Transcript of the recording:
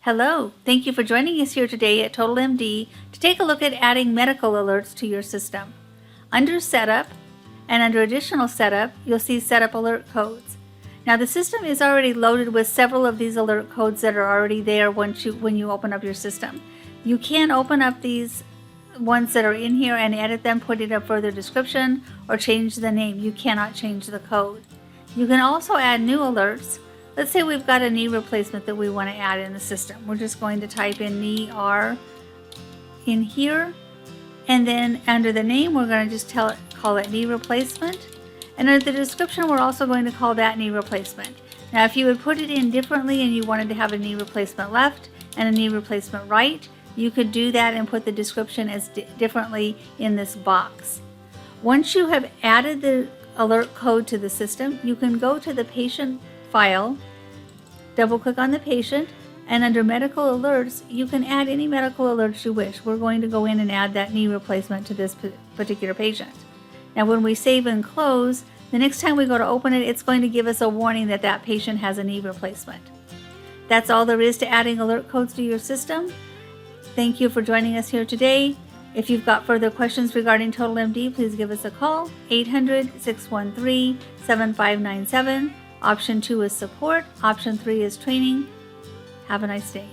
Hello, thank you for joining us here today at TotalMD to take a look at adding medical alerts to your system. Under Setup and under Additional Setup, you'll see Setup Alert Codes. Now the system is already loaded with several of these alert codes that are already there when you open up your system. You can open up these ones that are in here and edit them, put in a further description, or change the name. You cannot change the code. You can also add new alerts. Let's say we've got a knee replacement that we want to add in the system. We're just going to type in knee R in here, and then under the name we're going to just call it knee replacement, and under the description we're also going to call that knee replacement. Now if you would put it in differently and you wanted to have a knee replacement left and a knee replacement right, you could do that and put the description as differently in this box. Once you have added the alert code to the system, you can go to the patient file, double click on the patient, and under medical alerts you can add any medical alerts you wish. We're going to go in and add that knee replacement to this particular patient. Now when we save and close, the next time we go to open it, it's going to give us a warning that that patient has a knee replacement. That's all there is to adding alert codes to your system. Thank you for joining us here today. If you've got further questions regarding TotalMD, please give us a call, 800-613-7597. Option 2 is support. Option 3 is training. Have a nice day.